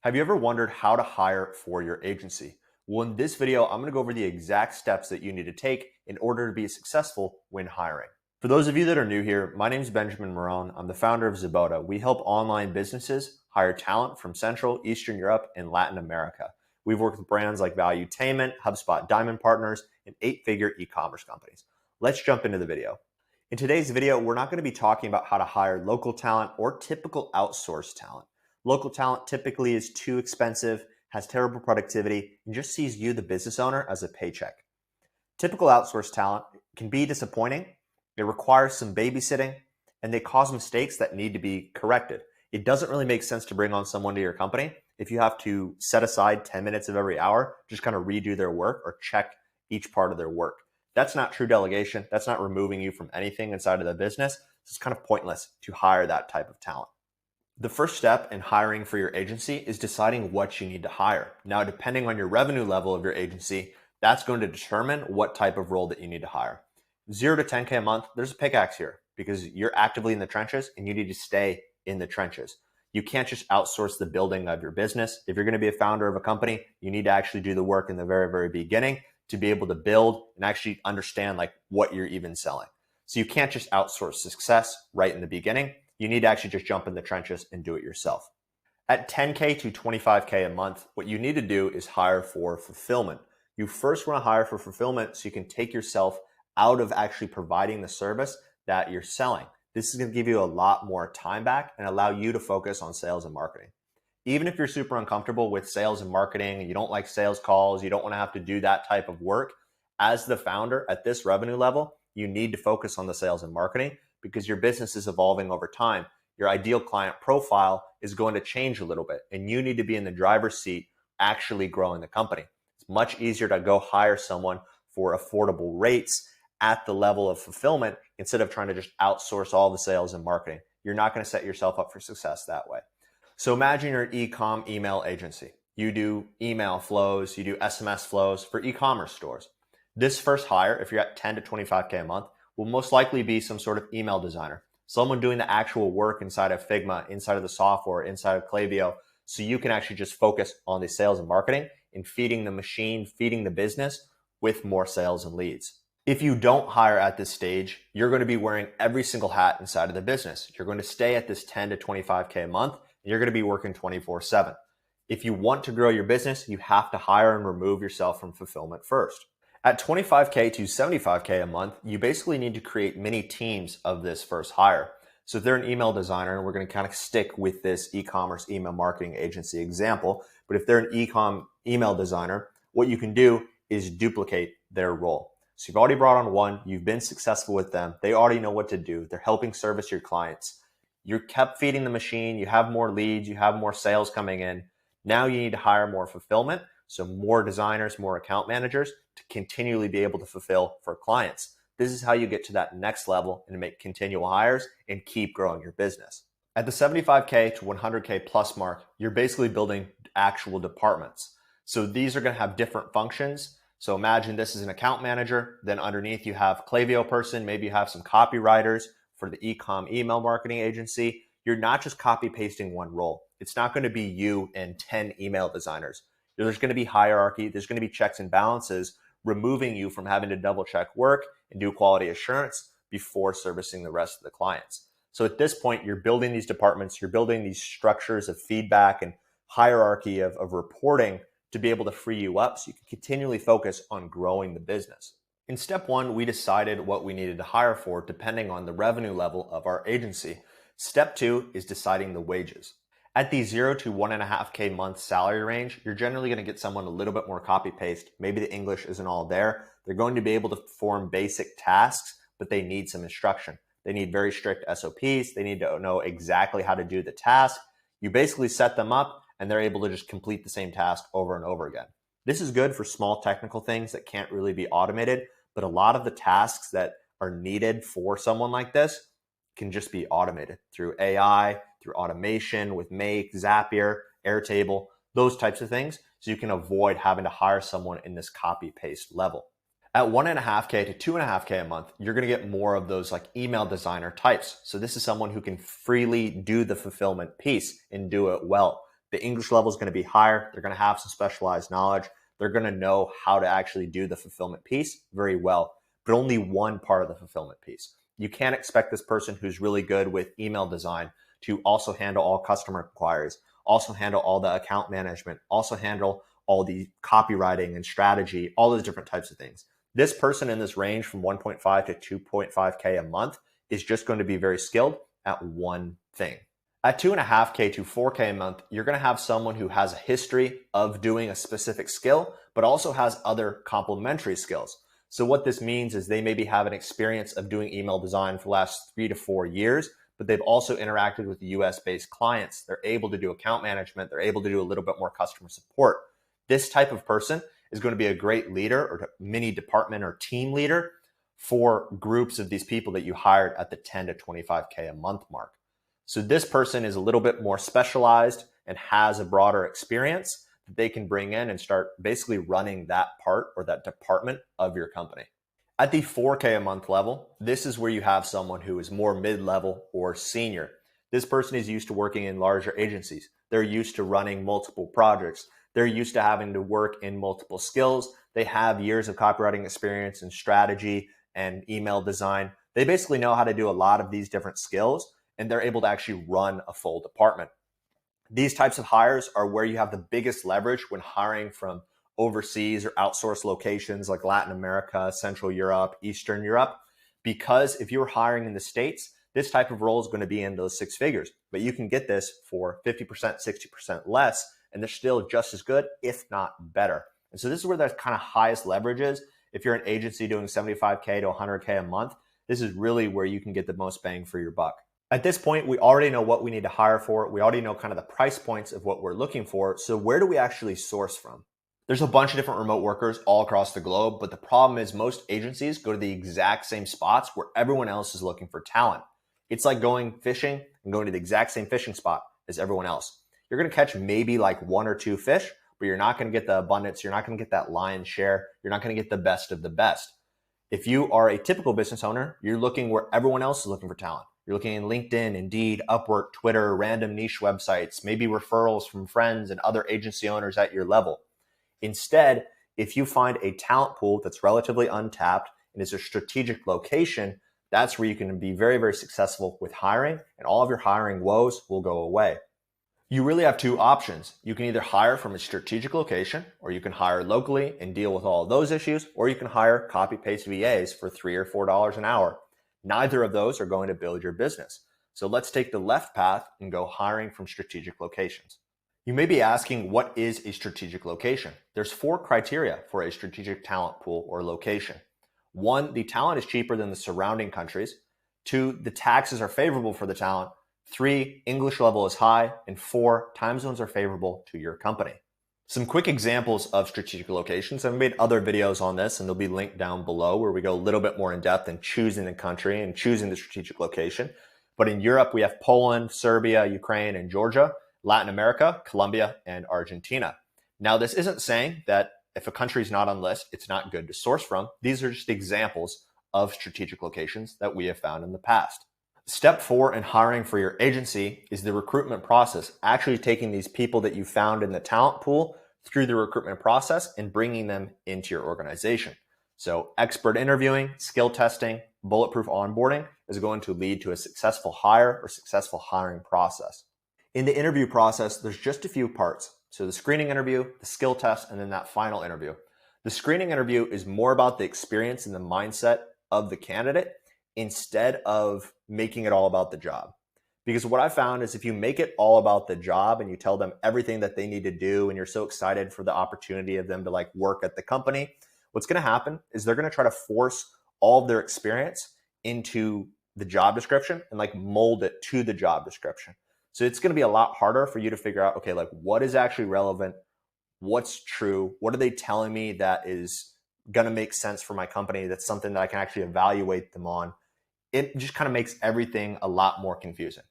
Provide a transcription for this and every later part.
Have you ever wondered how to hire for your agency? Well, in this video, I'm going to go over the exact steps that you need to take in order to be successful when hiring. For those of you that are new here, my name is Benjamin Marone. I'm the founder of Zaboda. We help online businesses hire talent from Central, Eastern Europe, and Latin America. We've worked with brands like Valuetainment, HubSpot Diamond Partners, and eight-figure e-commerce companies. Let's jump into the video. In today's video, we're not going to be talking about how to hire local talent or typical outsourced talent. Local talent typically is too expensive, has terrible productivity, and just sees you, the business owner, as a paycheck. Typical outsourced talent can be disappointing, it requires some babysitting, and they cause mistakes that need to be corrected. It doesn't really make sense to bring on someone to your company if you have to set aside 10 minutes of every hour, just kind of redo their work or check each part of their work. That's not true delegation. That's not removing you from anything inside of the business. It's kind of pointless to hire that type of talent. The first step in hiring for your agency is deciding what you need to hire. Now, depending on your revenue level of your agency, that's going to determine what type of role that you need to hire. 0 to 10K a month, there's a pickaxe here because you're actively in the trenches and you need to stay in the trenches. You can't just outsource the building of your business. If you're going to be a founder of a company, you need to actually do the work in the very, very beginning to be able to build and actually understand like what you're even selling. So you can't just outsource success right in the beginning. You need to actually just jump in the trenches and do it yourself. At 10K to 25K a month, what you need to do is hire for fulfillment. You first want to hire for fulfillment so you can take yourself out of actually providing the service that you're selling. This is going to give you a lot more time back and allow you to focus on sales and marketing. Even if you're super uncomfortable with sales and marketing, you don't like sales calls, you don't want to have to do that type of work, as the founder at this revenue level, you need to focus on the sales and marketing because your business is evolving over time. Your ideal client profile is going to change a little bit, and you need to be in the driver's seat actually growing the company. It's much easier to go hire someone for affordable rates at the level of fulfillment instead of trying to just outsource all the sales and marketing. You're not going to set yourself up for success that way. So imagine you're an e-com email agency. You do email flows, you do SMS flows for e-commerce stores. This first hire, if you're at 10 to 25K a month, will most likely be some sort of email designer, someone doing the actual work inside of Figma, inside of the software, inside of Klaviyo, so you can actually just focus on the sales and marketing and feeding the machine, feeding the business with more sales and leads. If you don't hire at this stage, you're going to be wearing every single hat inside of the business. You're going to stay at this 10 to 25K a month, and you're going to be working 24/7. If you want to grow your business, you have to hire and remove yourself from fulfillment first. At 25K to 75K a month, you basically need to create mini teams of this first hire. So if they're an email designer, and we're going to kind of stick with this e-commerce email marketing agency example, but if they're an e-com email designer, what you can do is duplicate their role. So you've already brought on one, you've been successful with them, they already know what to do, they're helping service your clients. You're kept feeding the machine, you have more leads, you have more sales coming in. Now you need to hire more fulfillment. So more designers, more account managers to continually be able to fulfill for clients. This is how you get to that next level and make continual hires and keep growing your business. At the 75K to 100K plus mark, you're basically building actual departments. So these are going to have different functions. So imagine this is an account manager, then underneath you have Klaviyo person, maybe you have some copywriters for the e-com email marketing agency. You're not just copy pasting one role. It's not going to be you and 10 email designers. There's going to be hierarchy. There's going to be checks and balances, removing you from having to double check work and do quality assurance before servicing the rest of the clients. So at this point, you're building these departments, you're building these structures of feedback and hierarchy of reporting to be able to free you up so you can continually focus on growing the business. In step one, we decided what we needed to hire for depending on the revenue level of our agency. Step two is deciding the wages. At the 0 to 1.5K month salary range, you're generally going to get someone a little bit more copy paste. Maybe the English isn't all there. They're going to be able to perform basic tasks, but they need some instruction. They need very strict SOPs. They need to know exactly how to do the task. You basically set them up and they're able to just complete the same task over and over again. This is good for small technical things that can't really be automated, but a lot of the tasks that are needed for someone like this can just be automated through AI, through automation with Make, Zapier, Airtable, those types of things. So you can avoid having to hire someone in this copy paste level. At 1.5K to 2.5K a month, you're going to get more of those like email designer types. So this is someone who can freely do the fulfillment piece and do it well. The English level is going to be higher. They're going to have some specialized knowledge. They're going to know how to actually do the fulfillment piece very well, but only one part of the fulfillment piece. You can't expect this person who's really good with email design to also handle all customer inquiries, also handle all the account management, also handle all the copywriting and strategy, all those different types of things. This person in this range from 1.5 to 2.5K a month is just going to be very skilled at one thing. At 2.5K to 4K a month, you're going to have someone who has a history of doing a specific skill, but also has other complementary skills. So what this means is they maybe have an experience of doing email design for the last 3 to 4 years, but they've also interacted with US-based clients. They're able to do account management. They're able to do a little bit more customer support. This type of person is going to be a great leader or mini department or team leader for groups of these people that you hired at the 10 to 25K a month mark. So this person is a little bit more specialized and has a broader experience that they can bring in and start basically running that part or that department of your company. At the 4K a month level, this is where you have someone who is more mid-level or senior. This person is used to working in larger agencies. They're used to running multiple projects. They're used to having to work in multiple skills. They have years of copywriting experience and strategy and email design. They basically know how to do a lot of these different skills, and they're able to actually run a full department. These types of hires are where you have the biggest leverage when hiring from overseas or outsourced locations like Latin America, Central Europe, Eastern Europe, because if you're hiring in the States, this type of role is going to be in those 6 figures, but you can get this for 50%, 60% less, and they're still just as good, if not better. And so this is where the kind of highest leverage is. If you're an agency doing 75K to 100K a month, this is really where you can get the most bang for your buck. At this point, we already know what we need to hire for. We already know kind of the price points of what we're looking for. So where do we actually source from? There's a bunch of different remote workers all across the globe, but the problem is most agencies go to the exact same spots where everyone else is looking for talent. It's like going fishing and going to the exact same fishing spot as everyone else. You're going to catch maybe like 1 or 2 fish, but you're not going to get the abundance. You're not going to get that lion's share. You're not going to get the best of the best. If you are a typical business owner, you're looking where everyone else is looking for talent. You're looking in LinkedIn, Indeed, Upwork, Twitter, random niche websites, maybe referrals from friends and other agency owners at your level. Instead, if you find a talent pool that's relatively untapped and is a strategic location, that's where you can be very, very successful with hiring, and all of your hiring woes will go away. You really have 2 options. You can either hire from a strategic location, or you can hire locally and deal with all of those issues, or you can hire copy-paste VAs for $3 or $4 an hour. Neither of those are going to build your business. So let's take the left path and go hiring from strategic locations. You may be asking, what is a strategic location? There's 4 criteria for a strategic talent pool or location. 1, the talent is cheaper than the surrounding countries. 2, the taxes are favorable for the talent. 3, English level is high. And 4, time zones are favorable to your company. Some quick examples of strategic locations. I've made other videos on this, and they'll be linked down below, where we go a little bit more in depth in choosing the country and choosing the strategic location. But in Europe, we have Poland, Serbia, Ukraine, and Georgia. Latin America, Colombia, and Argentina. Now, this isn't saying that if a country is not on the list, it's not good to source from. These are just examples of strategic locations that we have found in the past. Step 4 in hiring for your agency is the recruitment process, actually taking these people that you found in the talent pool through the recruitment process and bringing them into your organization. So expert interviewing, skill testing, bulletproof onboarding is going to lead to a successful hire or successful hiring process. In the interview process, there's just a few parts. So the screening interview, the skill test, and then that final interview. The screening interview is more about the experience and the mindset of the candidate instead of making it all about the job. Because what I found is if you make it all about the job and you tell them everything that they need to do and you're so excited for the opportunity of them to like work at the company, what's going to happen is they're going to try to force all of their experience into the job description and like mold it to the job description. So it's going to be a lot harder for you to figure out, okay, like what is actually relevant? What's true? What are they telling me that is going to make sense for my company? That's something that I can actually evaluate them on. It just kind of makes everything a lot more confusing.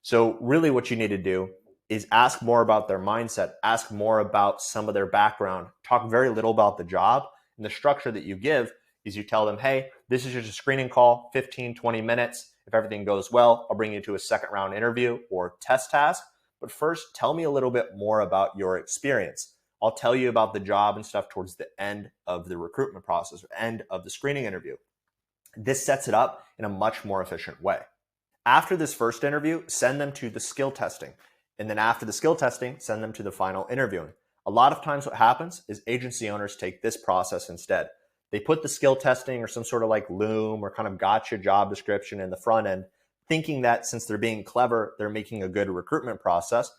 So really what you need to do is ask more about their mindset, ask more about some of their background, talk very little about the job. And the structure that you give is you tell them, hey, this is just a screening call, 15, 20 minutes. If everything goes well, I'll bring you to a second round interview or test task. But first, tell me a little bit more about your experience. I'll tell you about the job and stuff towards the end of the recruitment process or end of the screening interview. This sets it up in a much more efficient way. After this first interview, send them to the skill testing. And then after the skill testing, send them to the final interviewing. A lot of times what happens is agency owners take this process instead. They put the skill testing or some sort of like Loom or kind of gotcha job description in the front end, thinking that since they're being clever, they're making a good recruitment process.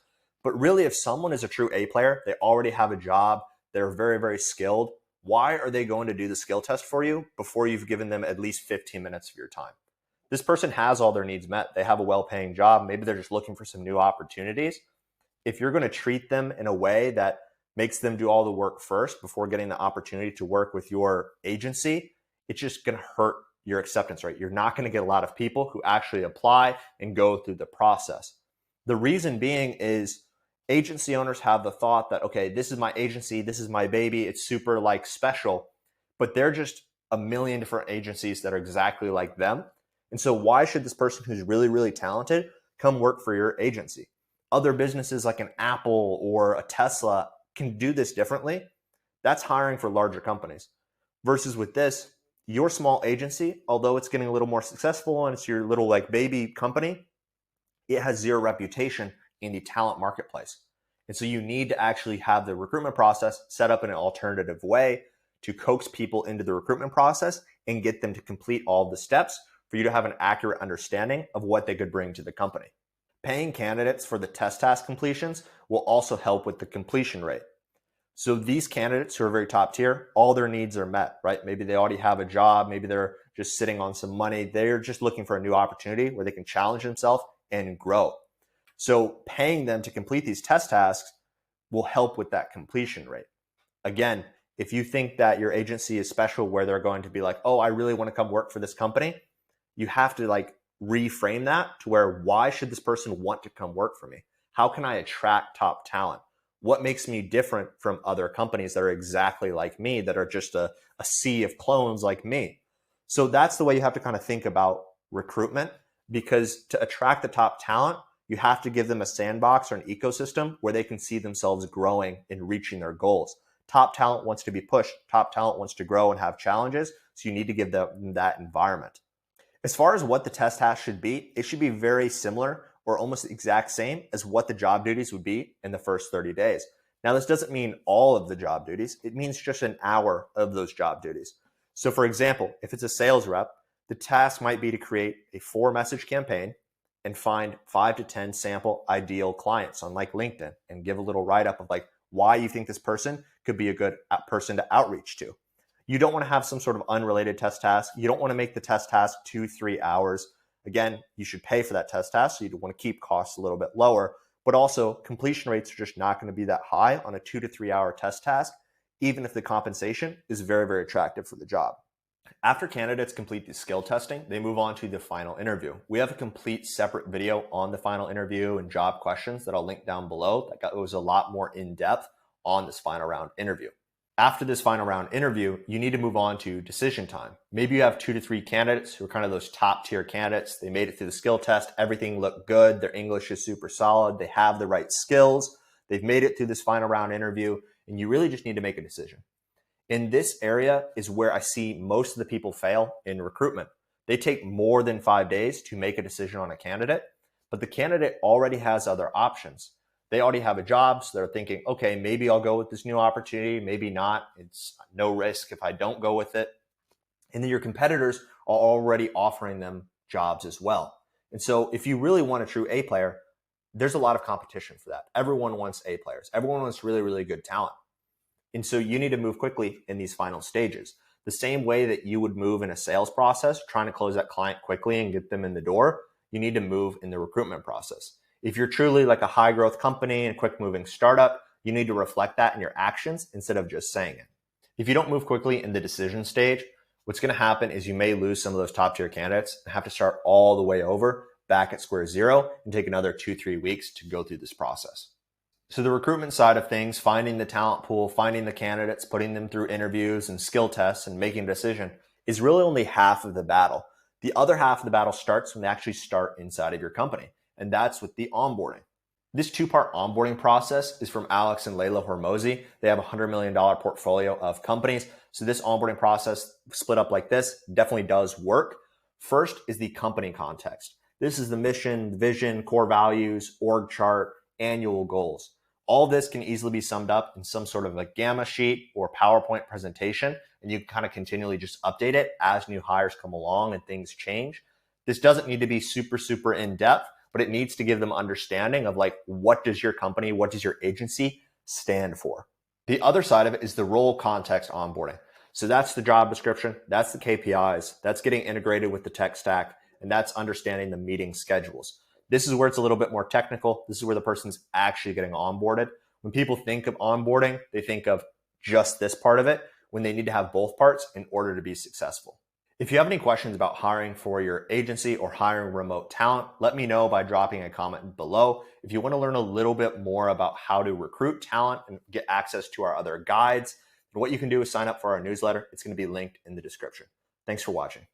But really, if someone is a true A player, they already have a job, they're very, very skilled, why are they going to do the skill test for you before you've given them at least 15 minutes of your time? This person has all their needs met. They have a well-paying job. Maybe they're just looking for some new opportunities. If you're going to treat them in a way that makes them do all the work first before getting the opportunity to work with your agency, it's just going to hurt your acceptance rate. You're not going to get a lot of people who actually apply and go through the process. The reason being is agency owners have the thought that, okay, this is my agency, this is my baby, it's super like special, but they're just a million different agencies that are exactly like them. And so why should this person who's really, really talented come work for your agency? Other businesses like an Apple or a Tesla can do this differently. That's hiring for larger companies. Versus with this, your small agency, although it's getting a little more successful and it's your little like baby company, it has zero reputation in the talent marketplace. And so you need to actually have the recruitment process set up in an alternative way to coax people into the recruitment process and get them to complete all of the steps for you to have an accurate understanding of what they could bring to the company. Paying candidates for the test task completions will also help with the completion rate. So these candidates who are very top tier, all their needs are met, right? Maybe they already have a job. Maybe they're just sitting on some money. They're just looking for a new opportunity where they can challenge themselves and grow. So paying them to complete these test tasks will help with that completion rate. Again, if you think that your agency is special where they're going to be like, oh, I really want to come work for this company, you have to like reframe that to where, why should this person want to come work for me? How can I attract top talent? What makes me different from other companies that are exactly like me, that are just a sea of clones like me? So that's the way you have to kind of think about recruitment, because to attract the top talent, you have to give them a sandbox or an ecosystem where they can see themselves growing and reaching their goals. Top talent wants to be pushed. Top talent wants to grow and have challenges. So you need to give them that environment. As far as what the test task should be, it should be very similar or almost the exact same as what the job duties would be in the first 30 days. Now, this doesn't mean all of the job duties. It means just an hour of those job duties. So for example, if it's a sales rep, the task might be to create a 4-message campaign and find 5 to 10 sample ideal clients on like LinkedIn and give a little write-up of like why you think this person could be a good person to outreach to. You don't want to have some sort of unrelated test task. You don't want to make the test task 2-3 hours. Again, you should pay for that test task, so you want to keep costs a little bit lower, but also completion rates are just not going to be that high on a 2 to 3 hour test task, even if the compensation is very, very attractive for the job. After candidates complete the skill testing, they move on to the final interview. We have a complete separate video on the final interview and job questions that I'll link down below that goes a lot more in depth on this final round interview. After this final round interview, you need to move on to decision time. Maybe you have 2 to 3 candidates who are kind of those top tier candidates. They made it through the skill test. Everything looked good. Their English is super solid. They have the right skills. They've made it through this final round interview, and you really just need to make a decision. In this area is where I see most of the people fail in recruitment. They take more than 5 days to make a decision on a candidate, but the candidate already has other options. They already have a job, so they're thinking, okay, maybe I'll go with this new opportunity, maybe not. It's no risk if I don't go with it. And then your competitors are already offering them jobs as well. And so if you really want a true A player, there's a lot of competition for that. Everyone wants A players. Everyone wants really, really good talent. And so you need to move quickly in these final stages. The same way that you would move in a sales process, trying to close that client quickly and get them in the door, you need to move in the recruitment process. If you're truly like a high growth company and quick moving startup, you need to reflect that in your actions instead of just saying it. If you don't move quickly in the decision stage, what's going to happen is you may lose some of those top tier candidates and have to start all the way over back at square zero and take another 2-3 weeks to go through this process. So the recruitment side of things, finding the talent pool, finding the candidates, putting them through interviews and skill tests and making a decision is really only half of the battle. The other half of the battle starts when they actually start inside of your company. And that's with the onboarding. This two-part onboarding process is from Alex and Layla Hormozi. They have a $100 million portfolio of companies. So this onboarding process split up like this definitely does work. First is the company context. This is the mission, vision, core values, org chart, annual goals. All this can easily be summed up in some sort of a Gamma sheet or PowerPoint presentation, and you can kind of continually just update it as new hires come along and things change. This doesn't need to be super in depth, but it needs to give them understanding of like, what does your company, what does your agency stand for? The other side of it is the role context onboarding. So that's the job description, that's the KPIs, that's getting integrated with the tech stack, and that's understanding the meeting schedules. This is where it's a little bit more technical. This is where the person's actually getting onboarded. When people think of onboarding, they think of just this part of it when they need to have both parts in order to be successful. If you have any questions about hiring for your agency or hiring remote talent, let me know by dropping a comment below. If you want to learn a little bit more about how to recruit talent and get access to our other guides, what you can do is sign up for our newsletter. It's going to be linked in the description. Thanks for watching.